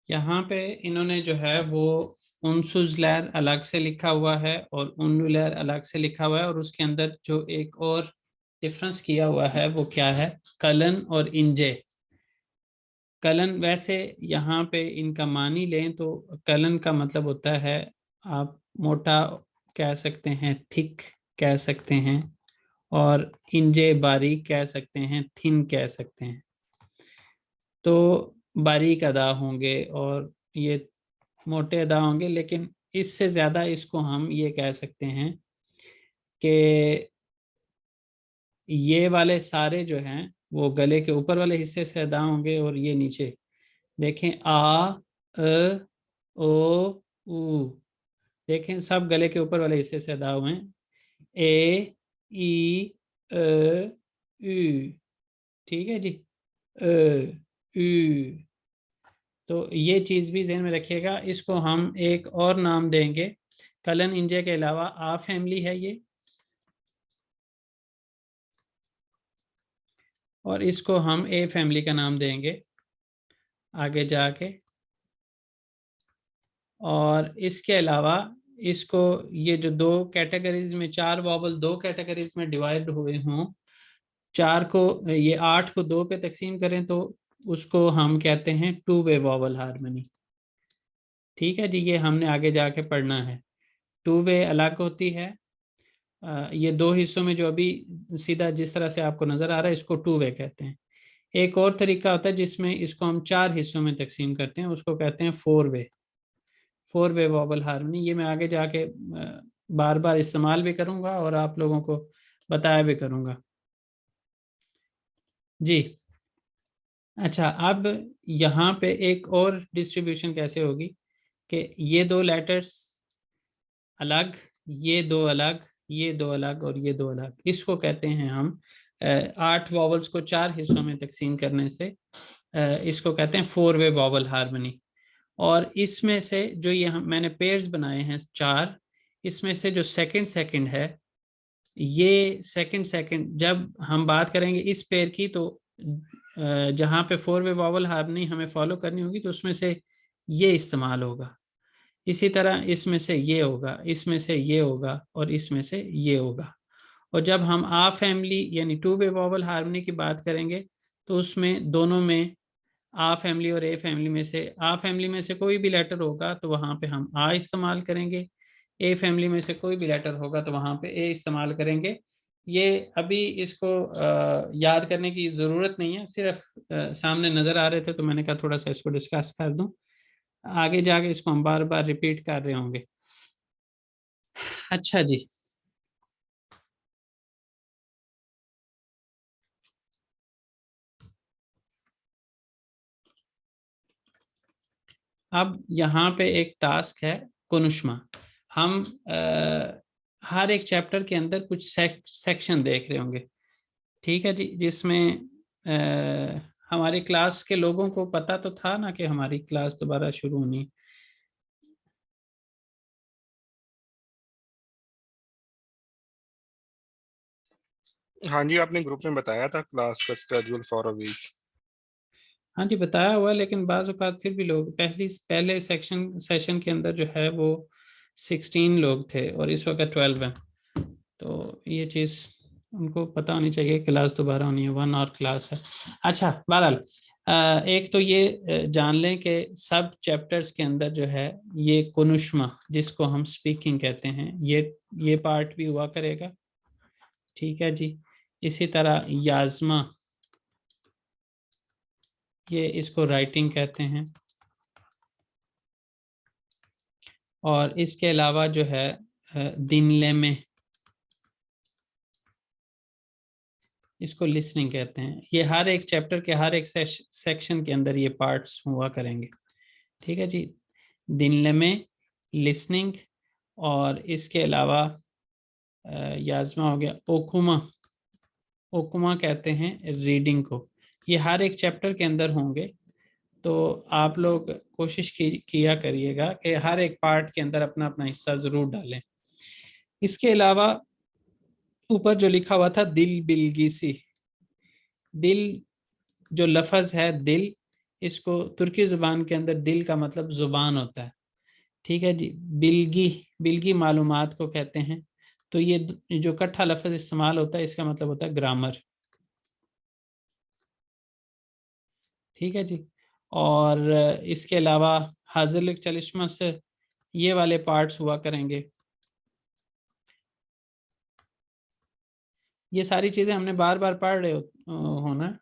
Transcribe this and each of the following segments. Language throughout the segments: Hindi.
यहाँ पे इन्होंने जो है वो उनसुजलैर अलग से लिखा हुआ है और उन्नुलैर अलग से लिखा हुआ है, और उसके अंदर जो एक और डिफरेंस किया हुआ है वो क्या है, कलन और इंजे। कलन वैसे यहाँ पे इनका मानी लें तो कलन का मतलब होता है, आप मोटा कह सकते हैं, थिक कह सकते हैं, और इंजे बारीक कह सकते हैं, थिन कह सकते हैं। तो बारीक अदा होंगे और ये मोटे अदा होंगे, लेकिन इससे ज़्यादा इसको हम ये कह सकते हैं कि ये वाले सारे जो हैं वो गले के ऊपर वाले हिस्से से अदा होंगे, और ये नीचे देखें, आ, अ, ओ, उ, देखें सब गले के ऊपर वाले हिस्से से अदा हुए हैं। ए, ई, उ, ठीक है जी, उ। तो ये चीज़ भी ध्यान में रखिएगा। इसको हम एक और नाम देंगे, कलन इंजे के अलावा आ फैमिली है ये, और इसको हम ए फैमिली का नाम देंगे आगे जाके। और इसके अलावा इसको, ये जो दो कैटेगरीज में, चार वॉवल दो कैटेगरीज में डिवाइड हुए हों, चार को, ये 8 को 2 पे तकसीम करें तो उसको हम कहते हैं टू वे वॉवल हार्मनी। ठीक है जी, ये हमने आगे जाके पढ़ना है। टू वे अलग होती है, ये दो हिस्सों में जो अभी सीधा जिस तरह से आपको नजर आ रहा है, इसको टू वे कहते हैं। एक और तरीका होता है जिसमें इसको हम 4 हिस्सों में तकसीम करते हैं, उसको कहते हैं फोर वे वॉवल हार्मनी। ये मैं आगे जाके बार बार इस्तेमाल भी करूंगा और आप लोगों को बताया भी करूंगा जी। अच्छा, अब यहाँ पे एक और डिस्ट्रीब्यूशन कैसे होगी कि ये दो लेटर्स अलग, ये दो अलग, ये दो अलग और ये दो अलग, इसको कहते हैं हम 8 वॉवल्स को 4 हिस्सों में तकसीम करने से इसको कहते हैं फोर वे वॉवल हार्मनी। और इसमें से जो ये मैंने पेयर्स बनाए हैं 4, इसमें से जो सेकंड सेकंड है, ये सेकंड सेकंड जब हम बात करेंगे इस पेयर की, तो जहाँ पे फोर वे वॉवल हार्मनी हमें फॉलो करनी होगी तो उसमें से ये इस्तेमाल होगा। इसी तरह इसमें से ये होगा, इसमें से ये होगा और इसमें से ये होगा। और जब हम आ फैमिली यानी टू वे वॉवल हार्मनी की बात करेंगे तो उसमें दोनों में, आ फैमिली और ए फैमिली में से, आ फैमिली में से कोई भी लेटर होगा तो वहाँ पे हम आ इस्तेमाल करेंगे, ए फैमिली में से कोई भी लेटर होगा तो वहाँ पे ए इस्तेमाल करेंगे। ये अभी इसको याद करने की ज़रूरत नहीं है, सिर्फ सामने नज़र आ रहे थे तो मैंने कहा थोड़ा सा इसको डिस्कस कर दूं। आगे जाके इसको हम बार बार रिपीट कर रहे होंगे। अच्छा जी, अब यहाँ पे एक टास्क है कुनुष्मा। हम हर एक चैप्टर के अंदर कुछ सेक्शन देख रहे होंगे, ठीक है जी, जिसमें हमारी क्लास के लोगों को पता तो था ना कि हमारी क्लास दोबारा शुरू होनी। हाँ जी, आपने ग्रुप में बताया था क्लास का स्केड्यूल फॉर अ वीक। हाँ जी, बताया हुआ है, लेकिन बाज़ औक़ात फिर भी लोग पहले सेशन के अंदर जो है वो 16 लोग थे और इस वक्त 12 हैं। तो ये चीज़ उनको पता होनी चाहिए, क्लास दोबारा होनी है, 1 और क्लास है। अच्छा, बहरहाल एक तो ये जान लें कि सब चैप्टर्स के अंदर जो है ये कुनुष्मा जिसको हम स्पीकिंग कहते हैं, ये पार्ट भी हुआ करेगा। ठीक है जी, इसी तरह याजमा, ये इसको राइटिंग कहते हैं। और इसके अलावा जो है दिनले में, इसको लिसनिंग कहते हैं। ये हर एक चैप्टर के हर एक सेक्शन के अंदर ये पार्ट्स हुआ करेंगे। ठीक है जी, दिनले में, लिसनिंग, और इसके अलावा याजमा हो गया, ओकुमा, ओकुमा कहते हैं रीडिंग को। ये हर एक चैप्टर के अंदर होंगे, तो आप लोग कोशिश किया करिएगा कि हर एक पार्ट के अंदर अपना अपना हिस्सा ज़रूर डालें। इसके अलावा ऊपर जो लिखा हुआ था दिल बिलगिसी, दिल जो लफ्ज़ है दिल, इसको तुर्की ज़ुबान के अंदर दिल का मतलब ज़ुबान होता है। ठीक है जी। बिल्गी, बिल्गी मालूमात को कहते हैं। तो ये जो कट्ठा लफ्ज़ इस्तेमाल होता है इसका मतलब होता है ग्रामर। ठीक है जी। और इसके अलावा हाजिर चलिश्मा से ये वाले पार्ट्स हुआ करेंगे। ये सारी चीज़ें हमने बार बार पढ़ रहे होना,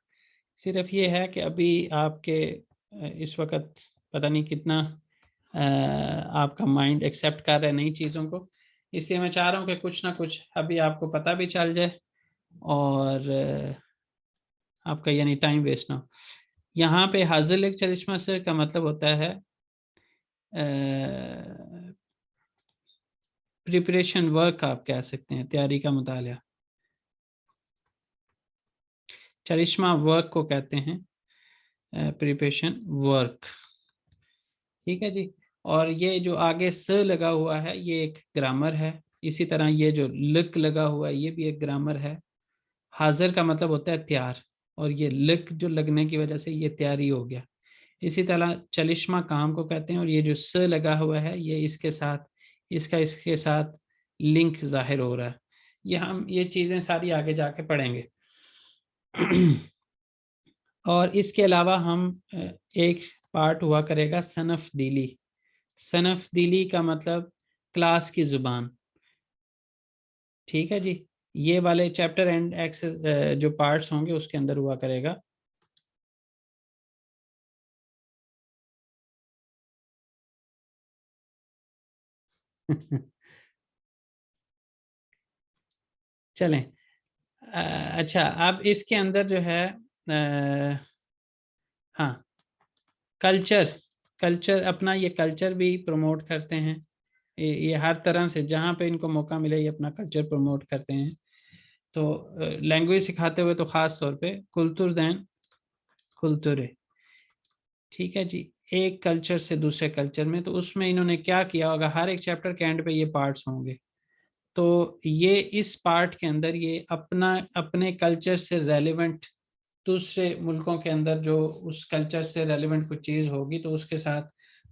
सिर्फ ये है कि अभी आपके इस वक्त पता नहीं कितना आपका माइंड एक्सेप्ट कर रहा है नई चीज़ों को, इसलिए मैं चाह रहा हूँ कि कुछ ना कुछ अभी आपको पता भी चल जाए और आपका यानी टाइम वेस्ट ना हो। यहाँ पे हाजिर चलिश्मा से का मतलब होता है प्रिपरेशन वर्क, आप कह सकते हैं तैयारी का मुतालिया। चलिश्मा वर्क को कहते हैं प्रिपरेशन वर्क। ठीक है जी। और ये जो आगे स लगा हुआ है ये एक ग्रामर है। इसी तरह ये जो लक लगा हुआ है ये भी एक ग्रामर है। हाजिर का मतलब होता है तैयार, और ये लक जो लगने की वजह से ये तैयारी हो गया। इसी तरह चलिश्मा काम को कहते हैं, और ये जो स लगा हुआ है ये इसके साथ, इसके साथ लिंक जाहिर हो रहा है। ये हम ये चीज़ें सारी आगे जाके पढ़ेंगे। और इसके अलावा हम एक पार्ट हुआ करेगा सनफ दिली। सनफ दिली का मतलब क्लास की ज़ुबान। ठीक है जी। ये वाले चैप्टर एंड एक्सेस जो पार्ट्स होंगे उसके अंदर हुआ करेगा। चलें। अच्छा, अब इसके अंदर जो है हाँ, कल्चर, कल्चर अपना ये कल्चर भी प्रमोट करते हैं। ये हर तरह से जहाँ पे इनको मौका मिले ये अपना कल्चर प्रमोट करते हैं। तो लैंग्वेज सिखाते हुए तो ख़ास तौर पे कुल्तुर दैन कुल्तुरे। ठीक है जी। एक कल्चर से दूसरे कल्चर में, तो उसमें इन्होंने क्या किया होगा, हर एक चैप्टर के एंड पे ये पार्ट्स होंगे। तो ये इस पार्ट के अंदर ये अपना अपने कल्चर से रेलिवेंट दूसरे मुल्कों के अंदर जो उस कल्चर से रेलिवेंट कुछ चीज़ होगी तो उसके साथ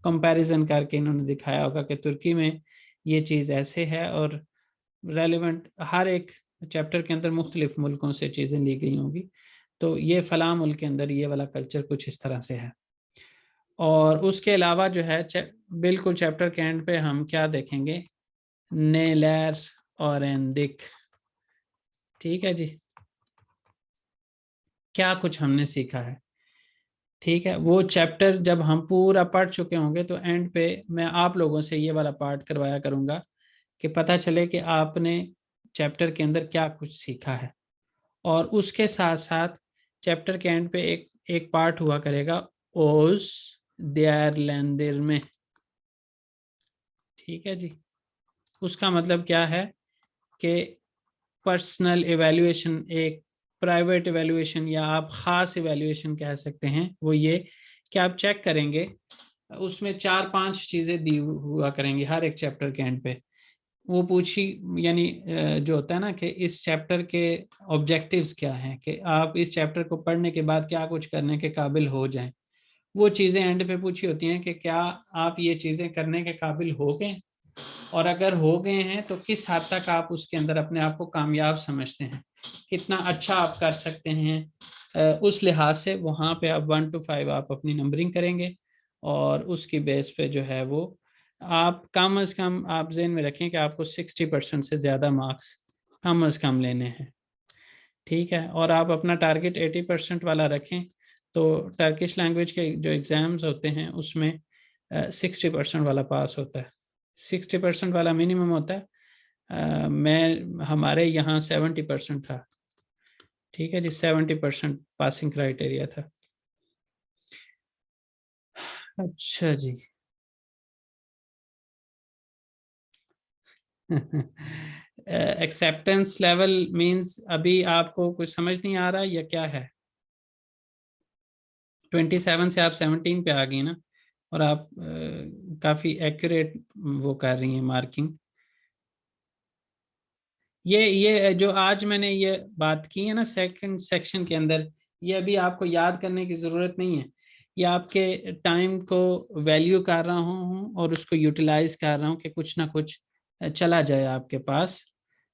कंपैरिजन करके इन्होंने दिखाया होगा कि तुर्की में ये चीज़ ऐसे है, और रेलिवेंट हर एक चैप्टर के अंदर मुख्तलिफ मुल्कों से चीज़ें ली गई होंगी। तो ये फ़लाँ मुल्क के अंदर ये वाला कल्चर कुछ इस तरह से है। और उसके अलावा जो है बिल्कुल चैप्टर के एंड पे हम क्या देखेंगे, नेलैर और एंदिक। ठीक है जी। क्या कुछ हमने सीखा है। ठीक है, वो चैप्टर जब हम पूरा पढ़ चुके होंगे तो एंड पे मैं आप लोगों से ये वाला पार्ट करवाया करूँगा कि पता चले कि आपने चैप्टर के अंदर क्या कुछ सीखा है। और उसके साथ साथ चैप्टर के एंड पे एक एक पार्ट हुआ करेगा ओस देयर लैंदिर में। ठीक है जी। उसका मतलब क्या है कि पर्सनल एवेल्युएशन, एक प्राइवेट एवेल्युएशन या आप ख़ास एवेल्युएशन कह सकते हैं, वो ये कि आप चेक करेंगे उसमें 4-5 चीज़ें दी हुआ करेंगी हर एक चैप्टर के एंड पे। वो पूछी यानी जो होता है ना कि इस चैप्टर के ऑब्जेक्टिव्स क्या हैं, कि आप इस चैप्टर को पढ़ने के बाद क्या कुछ करने के काबिल हो जाएं। वो चीज़ें एंड पे पूछी होती हैं कि क्या आप ये चीज़ें करने के काबिल हो गए, और अगर हो गए हैं तो किस हद तक आप उसके अंदर अपने आप को कामयाब समझते हैं, कितना अच्छा आप कर सकते हैं। उस लिहाज से वहाँ पे आप 1 to 5 आप अपनी नंबरिंग करेंगे, और उसकी बेस पे जो है वो आप कम अज़ कम आप ज़हन में रखें कि आपको 60% से ज़्यादा मार्क्स कम अज़ कम लेने हैं। ठीक है, और आप अपना टारगेट 80% वाला रखें। तो टर्किश लैंग्वेज के जो एग्ज़ाम्स होते हैं उसमें 60% वाला पास होता है, 60% वाला मिनिमम होता है। मैं हमारे यहाँ 70% था। ठीक है जी, 70% पासिंग क्राइटेरिया था। अच्छा जी। एक्सेप्टेंस लेवल मींस अभी आपको कुछ समझ नहीं आ रहा या क्या है। 27 से आप 17 पे आ गई ना, और आप काफ़ी एक्यूरेट वो कर रही हैं मार्किंग। ये जो आज मैंने ये बात की है ना सेकंड सेक्शन के अंदर, ये अभी आपको याद करने की ज़रूरत नहीं है। या आपके टाइम को वैल्यू कर रहा हूँ और उसको यूटिलाइज कर रहा हूँ कि कुछ ना कुछ चला जाए आपके पास।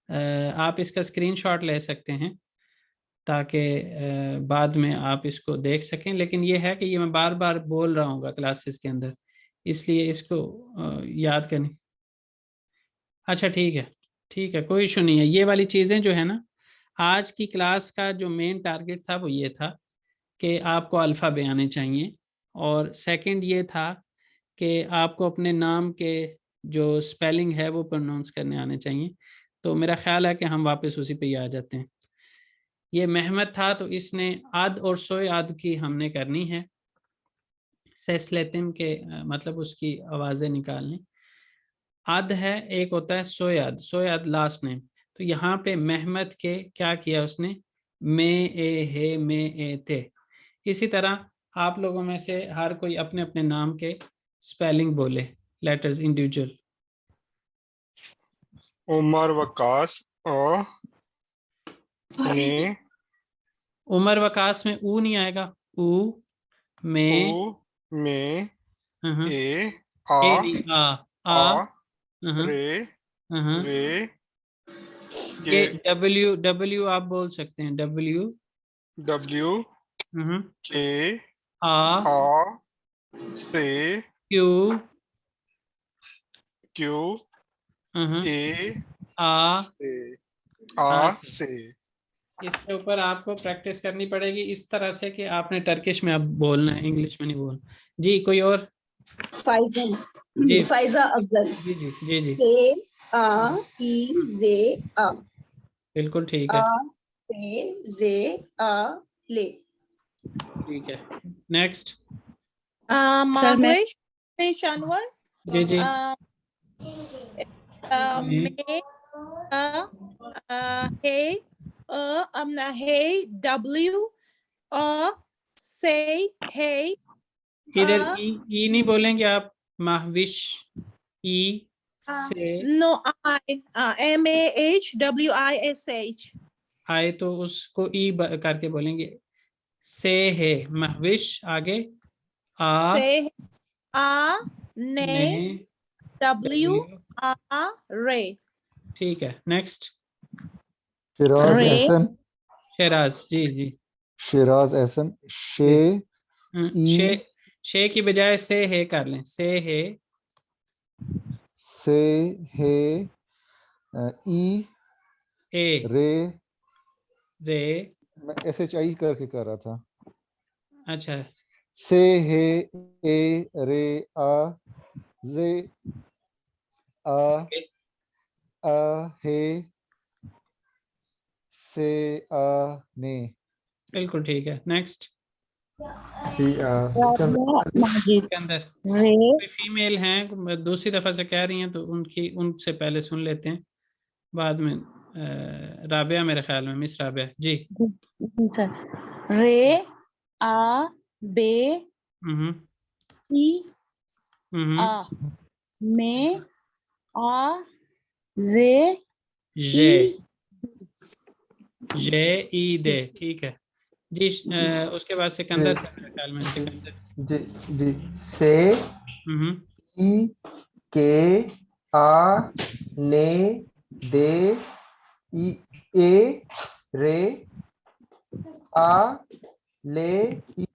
आप इसका स्क्रीनशॉट ले सकते हैं ताकि बाद में आप इसको देख सकें। लेकिन ये है कि ये मैं बार बार बोल रहा हूँ क्लासेस के अंदर, इसलिए इसको याद करनी। अच्छा ठीक है, कोई इशू नहीं है। ये वाली चीज़ें जो है ना, आज की क्लास का जो मेन टारगेट था वो ये था कि आपको अल्फ़ाबे आने चाहिए, और सेकंड ये था कि आपको अपने नाम के जो स्पेलिंग है वो प्रोनाउंस करने आने चाहिए। तो मेरा ख्याल है कि हम वापस उसी पे ही आ जाते हैं। ये महमद था तो इसने आद और सोए आद की हमने करनी है, सेस्लेतिम के मतलब उसकी आवाज़ें निकालनी। आद है, एक होता है सोयाद, सोयाद लास्ट नेम। तो यहाँ पे महमद के क्या किया उसने, मे ए हे मे ए थे। इसी तरह आप लोगों में से हर कोई अपने अपने नाम के स्पेलिंग बोले, लेटर्स इंडिविजुअल। उमर वकास अ ने उमर वकास में ऊ नहीं आएगा, ऊ में उ में हम्म, ए ए आ नहीं, आ आ हम्म, रे हम्म। वे ये के डब्ल्यू, डब्ल्यू आप बोल सकते हैं, डब्ल्यू डब्ल्यू हम्म, के आ आ से क्यू क्यू हम्म, ए आ से आ आ से। से। इसके ऊपर आपको प्रैक्टिस करनी पड़ेगी इस तरह से कि आपने टर्किश में अब बोलना है, इंग्लिश में नहीं बोलना। जी कोई और? फाइजा जी फाइजा अफजल। जी जी जी जी के आ ई जे आ बिल्कुल ठीक आ है, से जे आ ले। ठीक है। Next. Sir, next. Mahwish Shanwar. जी जी May hey hey W say hey इधर ई नहीं बोलेंगे आप, महविश ई से no I MAHWISH आए तो उसको ई करके बोलेंगे। से है महविश, आगे आ say a ने ne W डब्ल्यू, a रे। ठीक है। नेक्स्ट। शिराज रे एहसन, शेराज जी जी शिराज एहसन, शे जी। ई शे की बजाय से है कर लें, से है से हे ई ए रे। रे। मैं SHI करके कर रहा था। अच्छा से हे ए रे आ जे आ हे से आ ने। बिल्कुल ठीक है। नेक्स्ट। जी माजिद सिकंदर, रे कोई फीमेल हैं दूसरी दफा से कह रही हैं तो उनकी उनसे पहले सुन लेते हैं, बाद में राबिया, मेरे ख्याल में मिस राबिया जी। सर रे आ बे हम्म ई हम्म आ में आ जे जे ई जे ई दे, ठीक है जी। उसके बाद सिकंदर थे मेरे ख्याल में, जी सिकंदर। जी जी से हम्म ई के आ ने दे ई ए रे आ ले ई।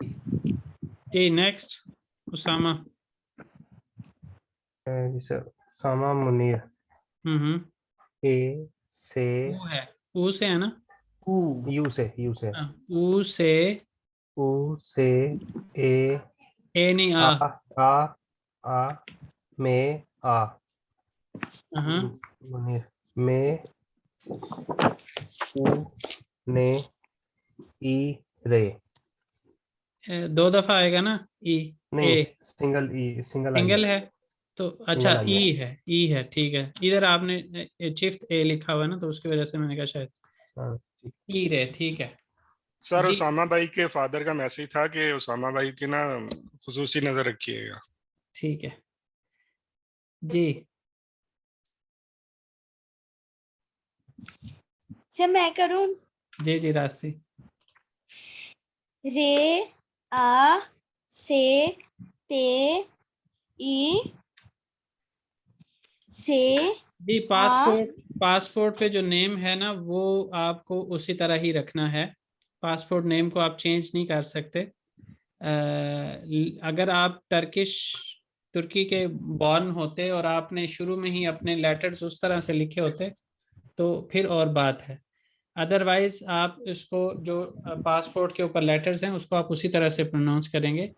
जी। नेक्स्ट उसामा। जी सर, सामा मुनीर। हम्म ए से ऊ है, ऊ से है ना? ऊ यू से हाँ, ऊ से ऊ से ए ए नहीं, आ आ। आ आ में आ हाँ मुनीर में ऊ ने ई रे। दो दफा आएगा ना ई, नहीं, ए सिंगल आई सिंगल है। है तो अच्छा सिंगल आई है। ई है, ठीक है। इधर आपने चिफ्ट ए लिखा हुआ है ना, तो उसकी वजह से मैंने कहा शायद हाँ, ई रे, ठीक है सर जी। उसामा भाई के फादर का मैसेज था कि उसामा भाई की ना खुसूसी नजर रखिएगा। ठीक है जी। से मैं करूं। जी जी रास्ती। रे आ से, ते, ई, से, जी पासपोर्ट पे जो नेम है ना वो आपको उसी तरह ही रखना है। पासपोर्ट नेम को आप चेंज नहीं कर सकते। अगर आप तुर्की के बॉर्न होते और आपने शुरू में ही अपने लेटर्स उस तरह से लिखे होते तो फिर और बात है। अदरवाइज आप इसको जो पासपोर्ट के ऊपर लेटर्स हैं उसको आप उसी तरह से प्रोनाउंस करेंगे।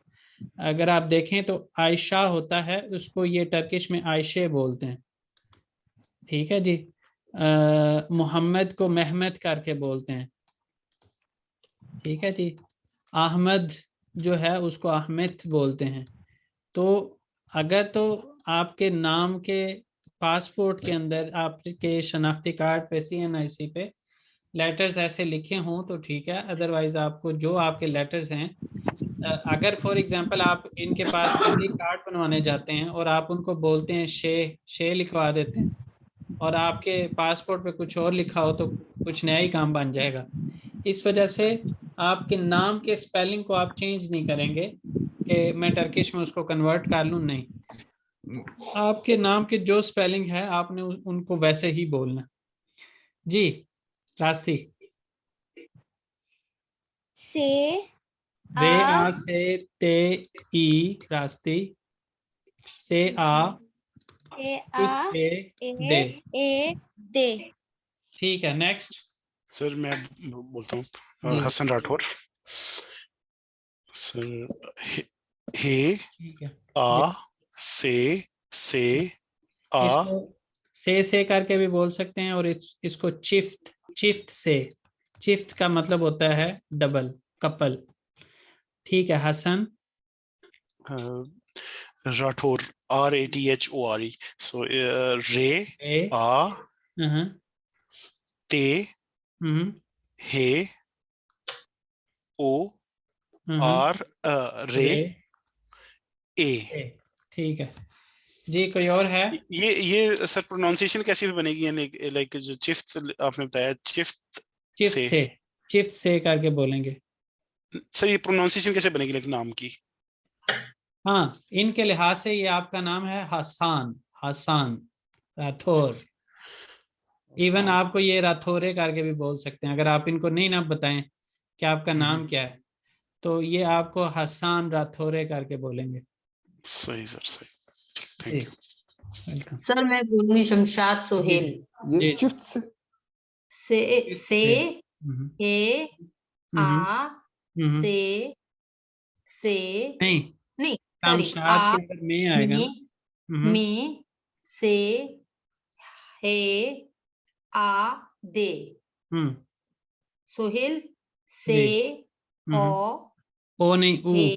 अगर आप देखें तो आयशा होता है, उसको ये टर्किश में आयशे बोलते हैं। ठीक है जी। मोहम्मद को महमद करके बोलते हैं। ठीक है जी। अहमद जो है उसको अहमद बोलते हैं। तो अगर तो आपके नाम के पासपोर्ट के अंदर आपके शनाख्ती कार्ड पे CNIC पे लेटर्स ऐसे लिखे हों तो ठीक है। अदरवाइज आपको जो आपके लेटर्स हैं, अगर फॉर एग्जांपल आप इनके पास आईडी कार्ड बनवाने जाते हैं और आप उनको बोलते हैं शे लिखवा देते हैं और आपके पासपोर्ट पे कुछ और लिखा हो तो कुछ नया ही काम बन जाएगा। इस वजह से आपके नाम के स्पेलिंग को आप चेंज नहीं करेंगे कि मैं टर्किश में उसको कन्वर्ट कर लूँ, नहीं। आपके नाम के जो स्पेलिंग है आपने उनको वैसे ही बोलना। जी रास्ती। से, रे आ से ते ई रास्ती से आ ए, इफ ए दे। ए, दे। ठीक है, नेक्स्ट। सर मैं बोलता हूँ जी। हसन राठौर। सर हे, ठीक है। आ, से, आ, इसको से करके भी बोल सकते हैं और इसको चिफ्ट का मतलब होता है डबल, कपल। ठीक है, हसन राठौर RATHORE। सो रे, ए आ, हम्म ते, हम्म हे, ओ, हम्म, आर, रे, रे ए। ए। ठीक है जी। कोई और है? ये सर प्रोनाउंसिएशन कैसी भी बनेगी? लाइक जो चिफ्ट आपने बताया, चिफ्ट चिफ्ट से, से चिफ्ट से करके बोलेंगे। सर ये प्रोनाउंसिएशन कैसे बनेगी लाइक नाम की? हाँ, इनके लिहाज से ये आपका नाम है हसान, हसान राठौर। इवन आपको ये राठौरे करके भी बोल सकते हैं। अगर आप इनको नहीं ना बताएं कि आपका नाम क्या है तो ये आपको हसान राठौरे करके बोलेंगे। सही सर, सही। जी, थैंक यू। वेलकम। सर मैं बोलूंगी शमशाद सोहेल। ये जी। चिफ्ट से, हम्म, ए, आ, हम्म। से, नहीं, नहीं सॉरी, शमशाद आ, के अंदर में आएगा ना। हम्म, में, से, हे, आ, दे। हम्म। सोहेल से, जी। ओ, ओ नहीं, ऊ। हे,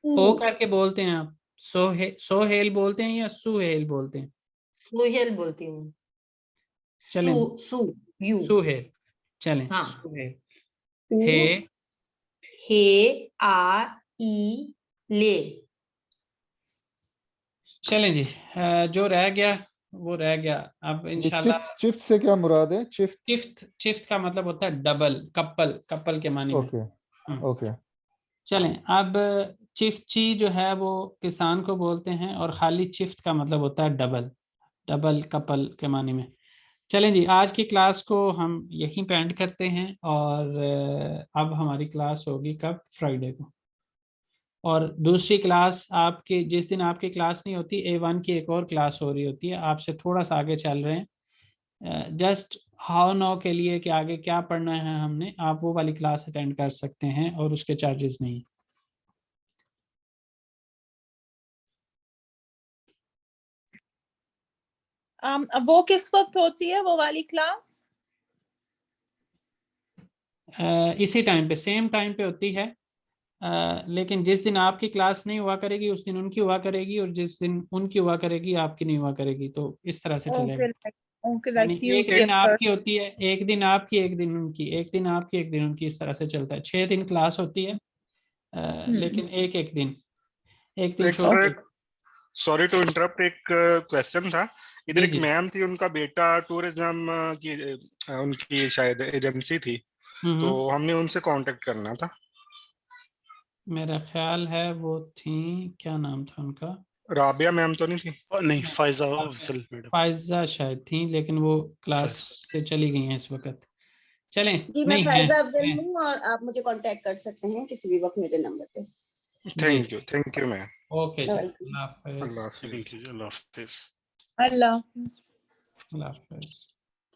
ओ ऊ। करके बोलते हैं आप। सोहेल बोलते हैं या सुहेल बोलते हैं? सोहेल बोलती हूँ। चलें, सु यू। सुहेल। चलें, हाँ। सुहेल। ऊ, हे, हे, आ, ई, ले। चलें जी। जो रह गया वो रह गया। अब ये इंशाल्लाह चिफ्ट से क्या मुराद है? चिफ्ट। चिफ्ट का मतलब होता है डबल, कपल के मानी में। Okay okay. चलें, अब चिफ्ची जो है वो किसान को बोलते हैं और खाली चिफ्ट का मतलब होता है डबल कपल के मानी में। चलें जी, आज की क्लास को हम यहीं पे एंड करते हैं और अब हमारी क्लास होगी कब? फ्राइडे को। और दूसरी क्लास आपकी, जिस दिन आपकी क्लास नहीं होती, A1 की एक और क्लास हो रही होती है। आपसे थोड़ा सा आगे चल रहे हैं, जस्ट हाउ नो के लिए कि आगे क्या पढ़ना है हमने, आप वो वाली क्लास अटेंड कर सकते हैं और उसके चार्जेस नहीं। वो किस वक्त होती है वो वाली क्लास? इसी टाइम पे, सेम टाइम पे होती है। लेकिन जिस दिन आपकी क्लास नहीं हुआ करेगी उस दिन उनकी हुआ करेगी और जिस दिन उनकी हुआ करेगी आपकी नहीं हुआ करेगी। तो इस तरह से चलेगा। ओके, यानी लाइक एक ट्यूसडे दिन आपकी होती है, एक दिन आपकी, एक दिन उनकी, एक दिन आपकी, एक दिन उनकी, इस तरह से चलता है। 6 दिन क्लास होती है, लेकिन एक दिन छोड़ के। सॉरी टू इंटरप्ट, एक क्वेश्चन था इधर। जी एक जी। मैम थी, उनका बेटा टूरिज्म की उनकी शायद एजेंसी थी, तो हमने उनसे कांटेक्ट करना था। मेरा ख्याल है वो थी, क्या नाम था उनका, राबिया मैम तो नहीं थी? नहीं, फाइजा अफजल मैडम। फायजा शायद थी, लेकिन वो क्लास से चली गई हैं इस वक्त। चलें, जी मैं नहीं है, फायजा अफजल है। हूँ और आप मुझे कांटेक्ट कर सकते हैं किसी भी वक्त मेरे नंबर पे। Thank you ma'am. Okay, You're चलो, welcome. Allah Allah Hafiz. Hafiz. Thank you, Allah Hafiz. Allah Allah Hafiz.